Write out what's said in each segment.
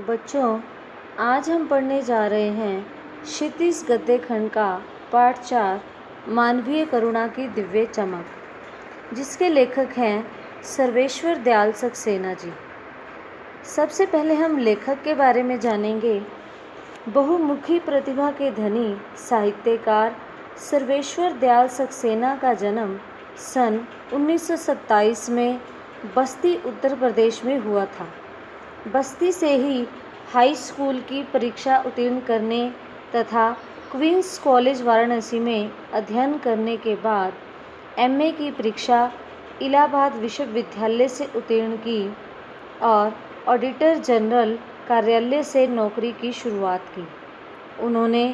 बच्चों, आज हम पढ़ने जा रहे हैं क्षितिज गद्य खंड का पाठ 4 मानवीय करुणा की दिव्य चमक, जिसके लेखक हैं सर्वेश्वर दयाल सक्सेना जी। सबसे पहले हम लेखक के बारे में जानेंगे। बहुमुखी प्रतिभा के धनी साहित्यकार सर्वेश्वर दयाल सक्सेना का जन्म सन 1927 में बस्ती उत्तर प्रदेश में हुआ था। बस्ती से ही हाई स्कूल की परीक्षा उत्तीर्ण करने तथा क्वींस कॉलेज वाराणसी में अध्ययन करने के बाद एमए की परीक्षा इलाहाबाद विश्वविद्यालय से उत्तीर्ण की और ऑडिटर जनरल कार्यालय से नौकरी की शुरुआत की। उन्होंने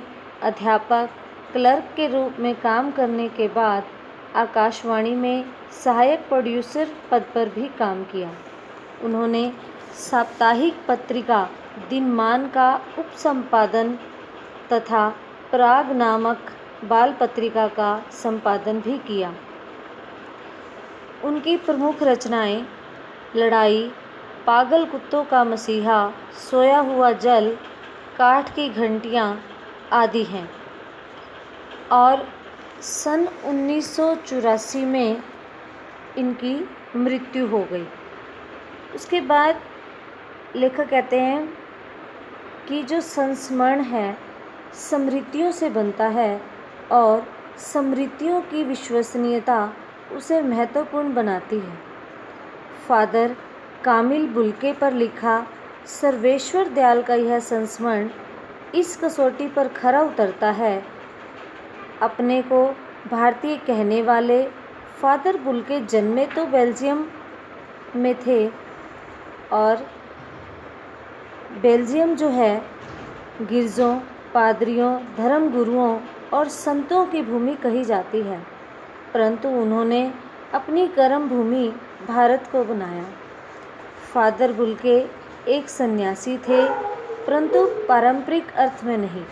अध्यापक क्लर्क के रूप में काम करने के बाद आकाशवाणी में सहायक प्रोड्यूसर पद पर भी काम किया। उन्होंने साप्ताहिक पत्रिका दिनमान का उपसंपादन तथा पराग नामक बाल पत्रिका का संपादन भी किया। उनकी प्रमुख रचनाएं लड़ाई, पागल कुत्तों का मसीहा, सोया हुआ जल, काठ की घंटियां आदि हैं और सन 1984 में इनकी मृत्यु हो गई। उसके बाद लेखक कहते हैं कि जो संस्मरण है स्मृतियों से बनता है और स्मृतियों की विश्वसनीयता उसे महत्वपूर्ण बनाती है। फादर कामिल बुल्के पर लिखा सर्वेश्वर दयाल का यह संस्मरण इस कसौटी पर खरा उतरता है। अपने को भारतीय कहने वाले फादर बुल्के जन्मे तो बेल्जियम में थे और बेल्जियम जो है गिरजों, पादरियों, धर्मगुरुओं और संतों की भूमि कही जाती है, परंतु उन्होंने अपनी कर्म भूमि भारत को बनाया। फादर बुल्के एक सन्यासी थे, परंतु पारंपरिक अर्थ में नहीं।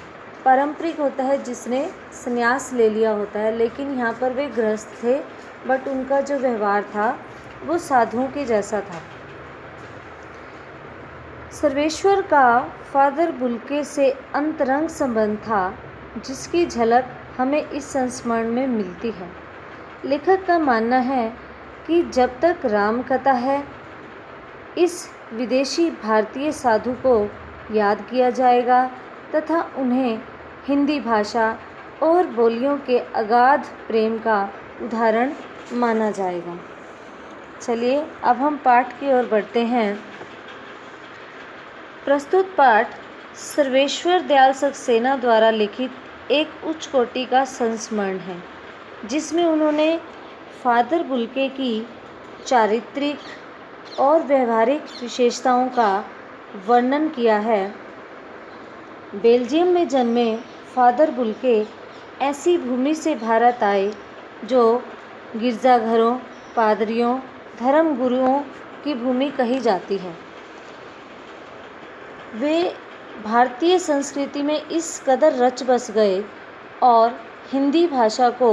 पारंपरिक होता है जिसने संन्यास ले लिया होता है, लेकिन यहाँ पर वे गृहस्थ थे, बट उनका जो व्यवहार था वो साधुओं के जैसा था। सर्वेश्वर का फादर बुल्के से अंतरंग संबंध था, जिसकी झलक हमें इस संस्मरण में मिलती है। लेखक का मानना है कि जब तक राम कथा है, इस विदेशी भारतीय साधु को याद किया जाएगा तथा उन्हें हिंदी भाषा और बोलियों के अगाध प्रेम का उदाहरण माना जाएगा। चलिए अब हम पाठ की ओर बढ़ते हैं। प्रस्तुत पाठ सर्वेश्वर दयाल सक्सेना द्वारा लिखित एक उच्च कोटि का संस्मरण है, जिसमें उन्होंने फादर बुल्के की चारित्रिक और व्यवहारिक विशेषताओं का वर्णन किया है। बेल्जियम में जन्मे फादर बुल्के ऐसी भूमि से भारत आए जो गिरजाघरों, पादरियों, धर्मगुरुओं की भूमि कही जाती है। वे भारतीय संस्कृति में इस कदर रच बस गए और हिंदी भाषा को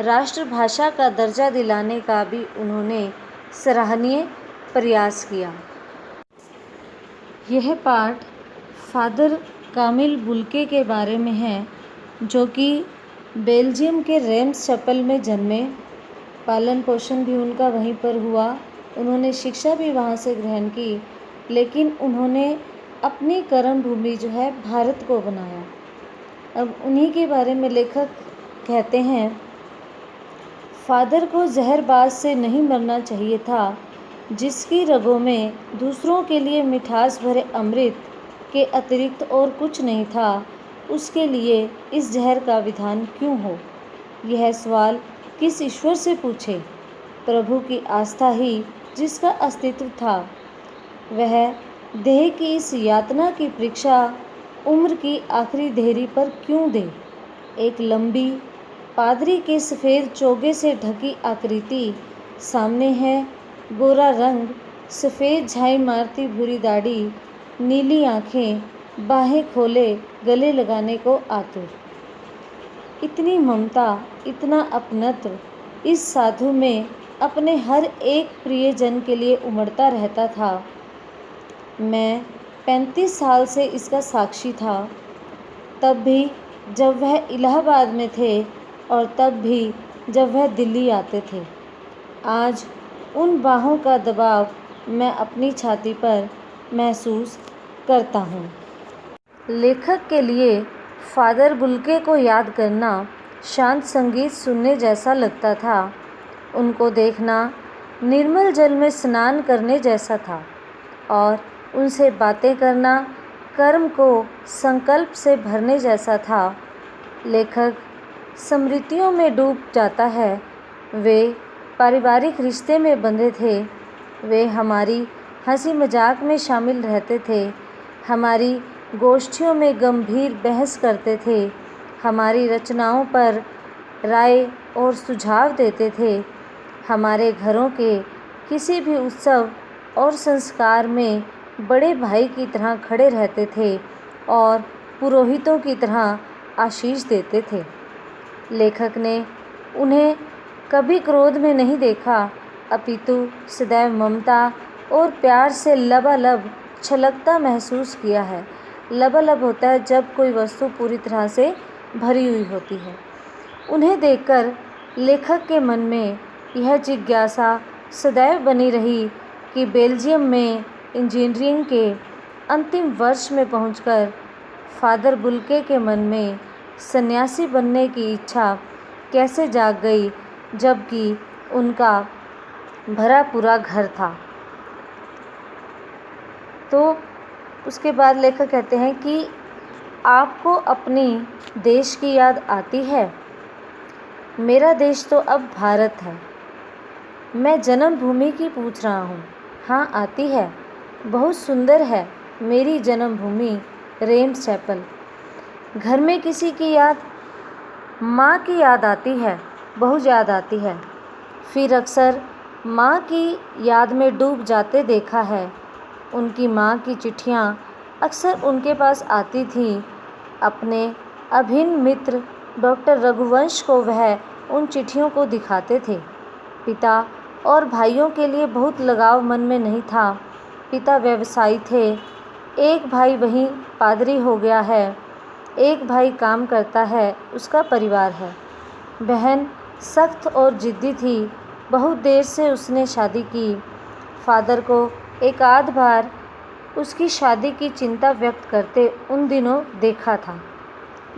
राष्ट्रभाषा का दर्जा दिलाने का भी उन्होंने सराहनीय प्रयास किया। यह पाठ फादर कामिल बुल्के के बारे में है, जो कि बेल्जियम के रेम्स चैपल में जन्मे। पालन पोषण भी उनका वहीं पर हुआ, उन्होंने शिक्षा भी वहाँ से ग्रहण की, लेकिन उन्होंने अपनी कर्म भूमि जो है भारत को बनाया। अब उन्हीं के बारे में लेखक कहते हैं, फादर को जहरबाज से नहीं मरना चाहिए था, जिसकी रगों में दूसरों के लिए मिठास भरे अमृत के अतिरिक्त और कुछ नहीं था, उसके लिए इस जहर का विधान क्यों हो? यह सवाल किस ईश्वर से पूछे? प्रभु की आस्था ही जिसका अस्तित्व था, वह देह की इस यातना की परीक्षा उम्र की आखिरी देहरी पर क्यों दे? एक लंबी पादरी के सफ़ेद चोगे से ढकी आकृति सामने है, गोरा रंग, सफ़ेद झाई मारती भूरी दाढ़ी, नीली आँखें, बाहें खोले गले लगाने को आतुर। इतनी ममता, इतना अपनत्व इस साधु में अपने हर एक प्रियजन के लिए उमड़ता रहता था। मैं 35 साल से इसका साक्षी था, तब भी जब वह इलाहाबाद में थे और तब भी जब वह दिल्ली आते थे। आज उन बाहों का दबाव मैं अपनी छाती पर महसूस करता हूँ। लेखक के लिए फादर बुल्के को याद करना शांत संगीत सुनने जैसा लगता था। उनको देखना निर्मल जल में स्नान करने जैसा था और उनसे बातें करना कर्म को संकल्प से भरने जैसा था। लेखक स्मृतियों में डूब जाता है। वे पारिवारिक रिश्ते में बंधे थे। वे हमारी हंसी मजाक में शामिल रहते थे, हमारी गोष्ठियों में गंभीर बहस करते थे, हमारी रचनाओं पर राय और सुझाव देते थे, हमारे घरों के किसी भी उत्सव और संस्कार में बड़े भाई की तरह खड़े रहते थे और पुरोहितों की तरह आशीष देते थे। लेखक ने उन्हें कभी क्रोध में नहीं देखा, अपितु सदैव ममता और प्यार से लबालब छलकता महसूस किया है। लबालब होता है जब कोई वस्तु पूरी तरह से भरी हुई होती है। उन्हें देखकर लेखक के मन में यह जिज्ञासा सदैव बनी रही कि बेल्जियम में इंजीनियरिंग के अंतिम वर्ष में पहुंचकर फादर बुल्के के मन में सन्यासी बनने की इच्छा कैसे जाग गई, जबकि उनका भरा पूरा घर था। तो उसके बाद लेखक कहते हैं कि आपको अपनी देश की याद आती है? मेरा देश तो अब भारत है। मैं जन्मभूमि की पूछ रहा हूँ। हाँ, आती है। बहुत सुंदर है मेरी जन्मभूमि रेम्स चैपल। घर में किसी की याद? माँ की याद आती है, बहुत याद आती है। फिर अक्सर माँ की याद में डूब जाते देखा है। उनकी माँ की चिट्ठियाँ अक्सर उनके पास आती थीं। अपने अभिन्न मित्र डॉक्टर रघुवंश को वह उन चिट्ठियों को दिखाते थे। पिता और भाइयों के लिए बहुत लगाव मन में नहीं था। पिता व्यवसायी थे। एक भाई वहीं पादरी हो गया है, एक भाई काम करता है, उसका परिवार है। बहन सख्त और जिद्दी थी। बहुत देर से उसने शादी की। फादर को एक आध बार उसकी शादी की चिंता व्यक्त करते उन दिनों देखा था।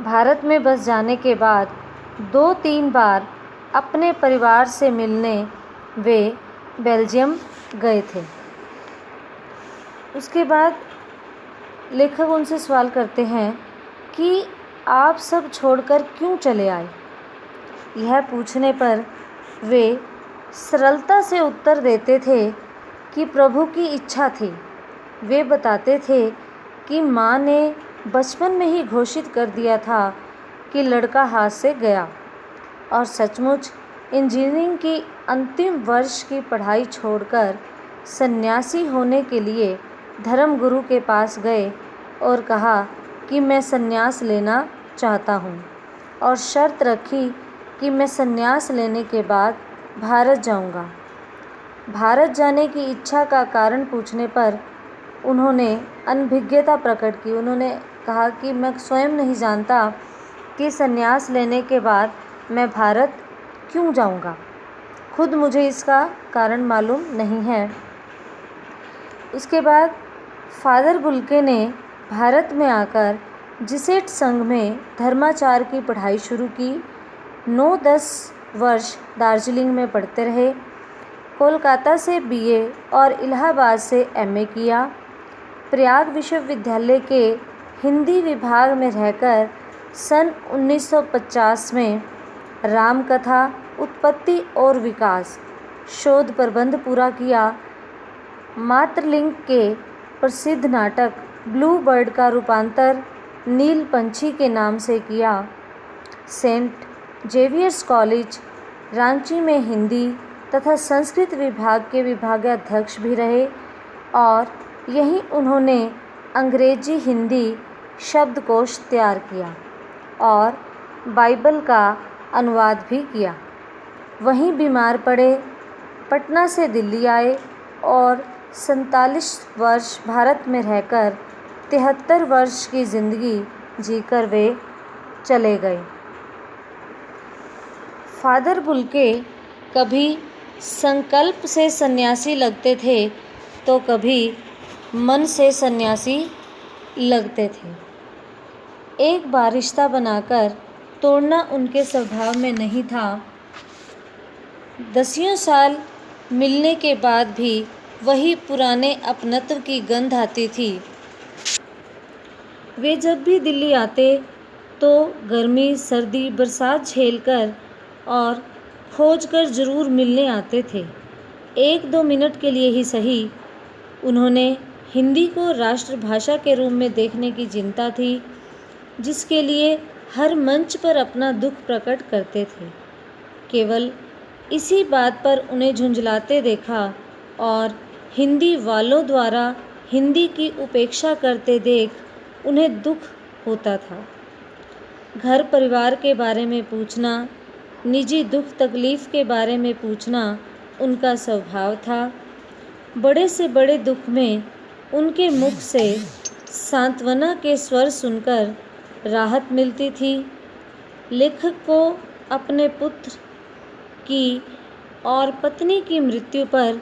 भारत में बस जाने के बाद 2-3 बार अपने परिवार से मिलने वे बेल्जियम गए थे। उसके बाद लेखक उनसे सवाल करते हैं कि आप सब छोड़कर क्यों चले आए? यह पूछने पर वे सरलता से उत्तर देते थे कि प्रभु की इच्छा थी। वे बताते थे कि माँ ने बचपन में ही घोषित कर दिया था कि लड़का हाथ से गया, और सचमुच इंजीनियरिंग की अंतिम वर्ष की पढ़ाई छोड़कर सन्यासी होने के लिए धर्मगुरु के पास गए और कहा कि मैं सन्यास लेना चाहता हूँ, और शर्त रखी कि मैं सन्यास लेने के बाद भारत जाऊँगा। भारत जाने की इच्छा का कारण पूछने पर उन्होंने अनभिज्ञता प्रकट की। उन्होंने कहा कि मैं स्वयं नहीं जानता कि सन्यास लेने के बाद मैं भारत क्यों जाऊँगा। खुद मुझे इसका कारण मालूम नहीं है। उसके बाद फादर बुल्के ने भारत में आकर जिसेट संघ में धर्माचार की पढ़ाई शुरू की। 9-10 वर्ष दार्जिलिंग में पढ़ते रहे। कोलकाता से बीए और इलाहाबाद से एमए किया। प्रयाग विश्वविद्यालय के हिंदी विभाग में रहकर सन 1950 में रामकथा उत्पत्ति और विकास शोध प्रबंध पूरा किया। मातृलिंग के प्रसिद्ध नाटक ब्लू बर्ड का रूपांतर नील पंछी के नाम से किया। सेंट जेवियर्स कॉलेज रांची में हिंदी तथा संस्कृत विभाग के विभागाध्यक्ष भी रहे, और यहीं उन्होंने अंग्रेजी हिंदी शब्दकोश तैयार किया और बाइबल का अनुवाद भी किया। वहीं बीमार पड़े, पटना से दिल्ली आए और 47 वर्ष भारत में रहकर 73 वर्ष की ज़िंदगी जीकर वे चले गए। फादर बुल्के कभी संकल्प से सन्यासी लगते थे तो कभी मन से सन्यासी लगते थे। एक बार रिश्ता बनाकर तोड़ना उनके स्वभाव में नहीं था। 10 साल मिलने के बाद भी वही पुराने अपनत्व की गंध आती थी। वे जब भी दिल्ली आते तो गर्मी, सर्दी, बरसात झेलकर और खोजकर ज़रूर मिलने आते थे। 1-2 मिनट के लिए ही सही। उन्होंने हिंदी को राष्ट्रभाषा के रूप में देखने की चिंता थी, जिसके लिए हर मंच पर अपना दुख प्रकट करते थे। केवल इसी बात पर उन्हें झुंझलाते देखा और हिंदी वालों द्वारा हिंदी की उपेक्षा करते देख उन्हें दुख होता था। घर परिवार के बारे में पूछना, निजी दुख तकलीफ़ के बारे में पूछना उनका स्वभाव था। बड़े से बड़े दुख में उनके मुख से सांत्वना के स्वर सुनकर राहत मिलती थी। लेखक को अपने पुत्र की और पत्नी की मृत्यु पर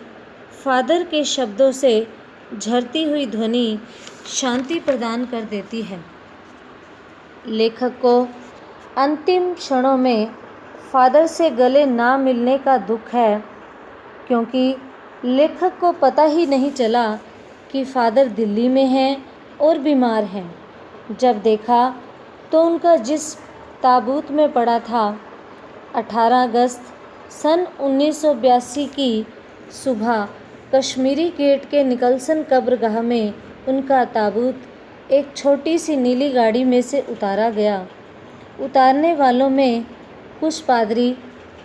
फादर के शब्दों से झरती हुई ध्वनि शांति प्रदान कर देती है। लेखक को अंतिम क्षणों में फादर से गले ना मिलने का दुख है, क्योंकि लेखक को पता ही नहीं चला कि फादर दिल्ली में हैं और बीमार हैं। जब देखा तो उनका जिस्म ताबूत में पड़ा था। 18 अगस्त सन 1982 की सुबह कश्मीरी गेट के निकलसन कब्रगाह में उनका ताबूत एक छोटी सी नीली गाड़ी में से उतारा गया। उतारने वालों में कुछ पादरी,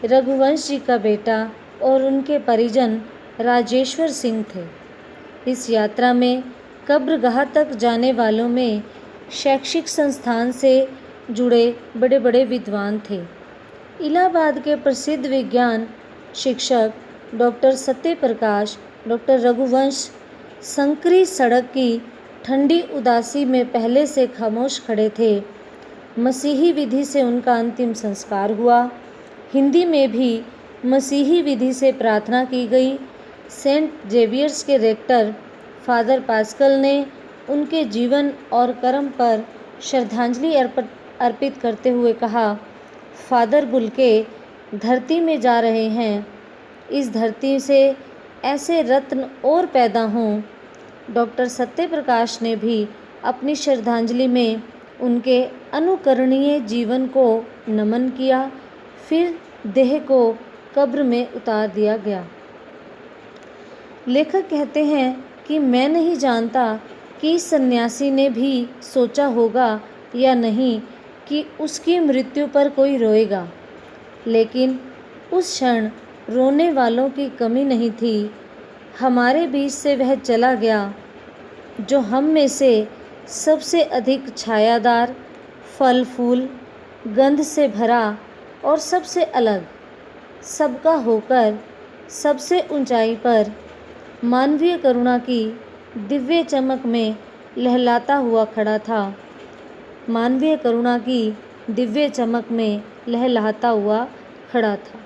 रघुवंश जी का बेटा और उनके परिजन राजेश्वर सिंह थे। इस यात्रा में कब्रगाह तक जाने वालों में शैक्षिक संस्थान से जुड़े बड़े बड़े विद्वान थे। इलाहाबाद के प्रसिद्ध विज्ञान शिक्षक डॉक्टर सत्यप्रकाश, डॉक्टर रघुवंश संकरी सड़क की ठंडी उदासी में पहले से खामोश खड़े थे। मसीही विधि से उनका अंतिम संस्कार हुआ। हिंदी में भी मसीही विधि से प्रार्थना की गई। सेंट जेवियर्स के रेक्टर फादर पास्कल ने उनके जीवन और कर्म पर श्रद्धांजलि अर्पित करते हुए कहा, फादर बुल्के धरती में जा रहे हैं। इस धरती से ऐसे रत्न और पैदा हों। डॉक्टर सत्यप्रकाश ने भी अपनी श्रद्धांजलि में उनके अनुकरणीय जीवन को नमन किया। फिर देह को कब्र में उतार दिया गया। लेखक कहते हैं कि मैं नहीं जानता कि सन्यासी ने भी सोचा होगा या नहीं कि उसकी मृत्यु पर कोई रोएगा, लेकिन उस क्षण रोने वालों की कमी नहीं थी। हमारे बीच से वह चला गया जो हम में से सबसे अधिक छायादार, फल फूल, गंध से भरा और सबसे अलग, सबका होकर सबसे ऊंचाई पर मानवीय करुणा की दिव्य चमक में लहलाता हुआ खड़ा था। मानवीय करुणा की दिव्य चमक में लहलाता हुआ खड़ा था।